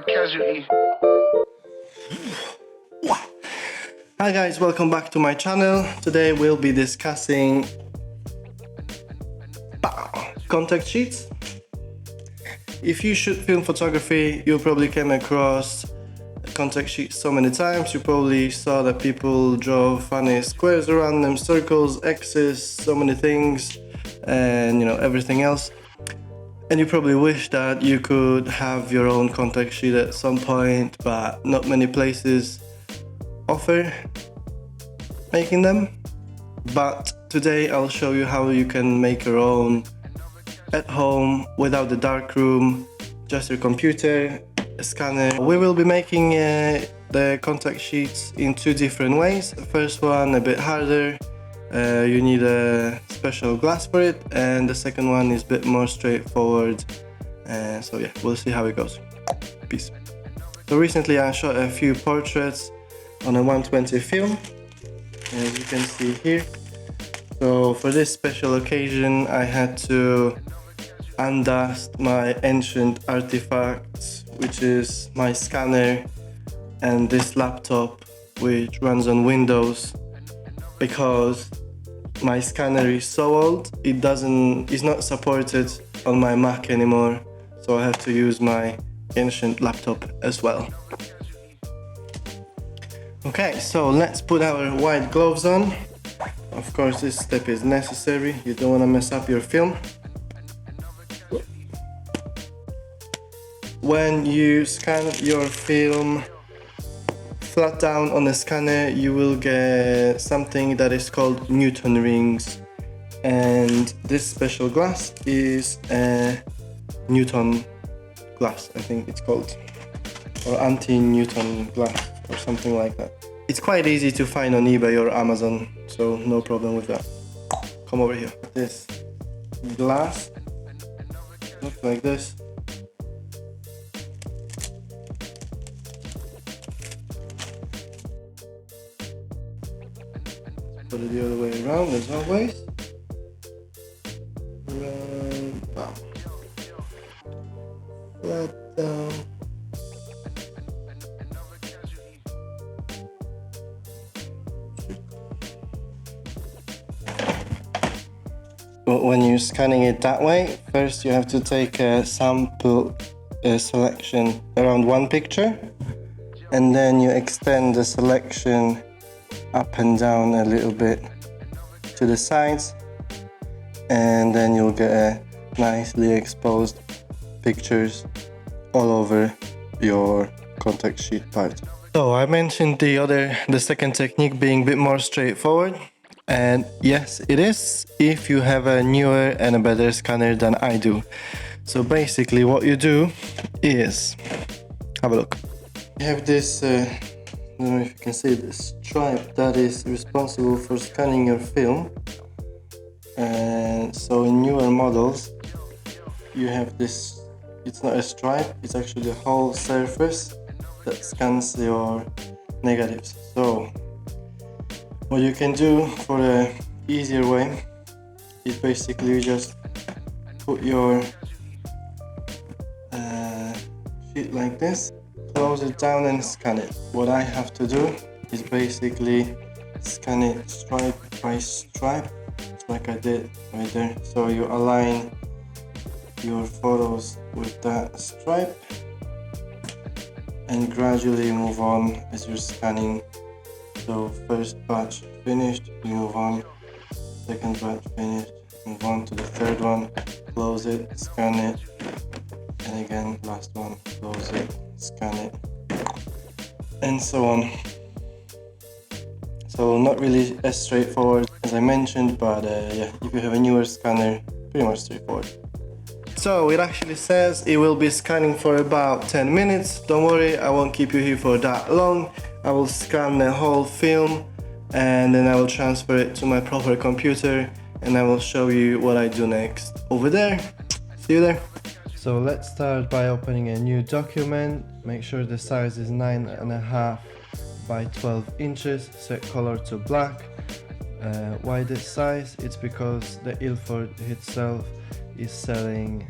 casualty. Hi guys, welcome back to my channel. Today we'll be discussing contact sheets. If you shoot film photography, you probably came across contact sheets so many times. You probably saw that people draw funny squares around them, circles, X's, so many things, and everything else. And you probably wish that you could have your own contact sheet at some point, but not many places offer making them. But today I'll show you how you can make your own at home without the darkroom, just your computer, a scanner. We will be making the contact sheets in two different ways. The first one a bit harder, you need a special glass for it, and the second one is a bit more straightforward. So yeah, we'll see how it goes. Peace. So recently I shot a few portraits on a 120 film, as you can see here. So for this special occasion I had to undust my ancient artifacts, which is my scanner and this laptop which runs on Windows, because my scanner is so old it's not supported on my Mac anymore, so I have to use my ancient laptop as well. Okay, so let's put our white gloves on. Of course this step is necessary, you don't want to mess up your film. When you scan your film flat down on the scanner, you will get something that is called Newton rings, and this special glass is a Newton glass, I think it's called, or anti-Newton glass or something like that. It's quite easy to find on eBay or Amazon, so no problem with that. Come over here. This glass looks like this. Put it the other way around as always. Round, bam. Flat down. When you're scanning it that way, first you have to take a sample selection around one picture, and then you extend the selection up and down a little bit to the sides, and then you'll get a nicely exposed pictures all over your contact sheet part. So I mentioned the second technique being a bit more straightforward, and yes, it is if you have a newer and a better scanner than I do. So basically what you do is, have a look. You have this I don't know if you can see this stripe that is responsible for scanning your film, and so in newer models you have this, it's not a stripe, it's actually the whole surface that scans your negatives. So what you can do for an easier way is basically just put your sheet like this, close it down and scan it. What I have to do is basically scan it stripe by stripe, just like I did right there. So you align your photos with that stripe and gradually move on as you're scanning. So first batch finished, you move on, second batch finished, move on to the third one, close it, scan it, and again last one, close it, scan it, and so on. So not really as straightforward as I mentioned, but yeah, if you have a newer scanner, pretty much straightforward. So it actually says it will be scanning for about 10 minutes. Don't worry, I won't keep you here for that long. I will scan the whole film and then I will transfer it to my proper computer and I will show you what I do next over there. See you there. So let's start by opening a new document. Make sure the size is 9.5 by 12 inches. Set color to black. Why this size? It's because the Ilford itself is selling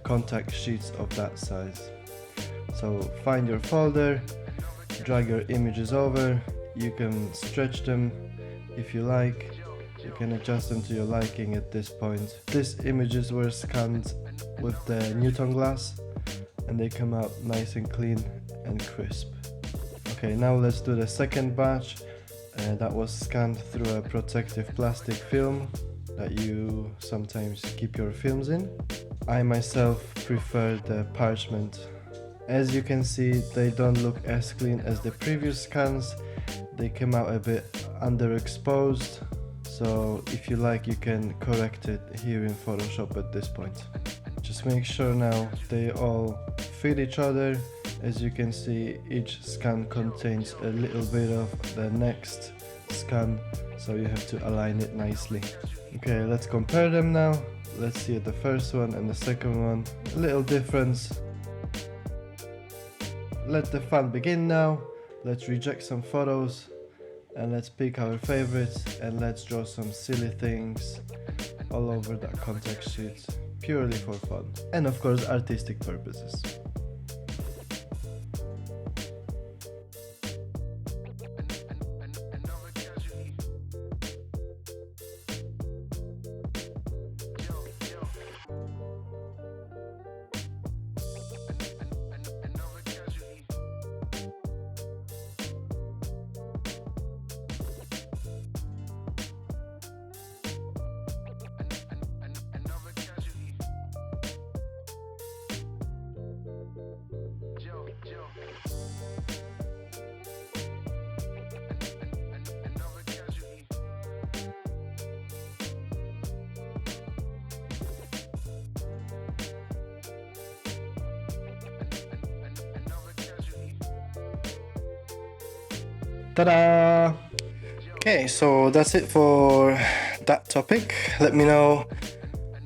contact sheets of that size. So find your folder, drag your images over, you can stretch them if you like, you can adjust them to your liking at this point. These images were scanned with the Newton glass and they come out nice and clean and crisp. Okay, now let's do the second batch. That was scanned through a protective plastic film that you sometimes keep your films in. I myself prefer the parchment. As you can see, they don't look as clean as the previous scans. They came out a bit underexposed, so if you like you can correct it here in Photoshop at this point. Just make sure now they all fit each other. As you can see, each scan contains a little bit of the next scan, so you have to align it nicely. Okay, let's compare them now. Let's see the first one and the second one. A little difference. Let the fun begin now. Let's reject some photos and let's pick our favorites and let's draw some silly things all over that contact sheet, purely for fun and of course artistic purposes. Ta-da! Okay, so that's it for that topic. Let me know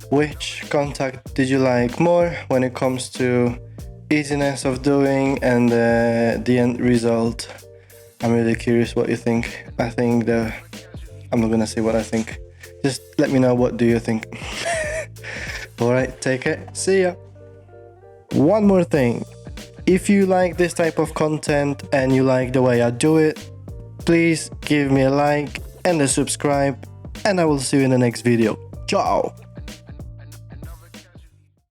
which contact did you like more when it comes to easiness of doing and the end result. I'm really curious what you think. I'm not gonna say what I think. Just let me know what do you think. Alright, take care. See ya. One more thing. If you like this type of content and you like the way I do it, please give me a like and a subscribe, and I will see you in the next video. Ciao!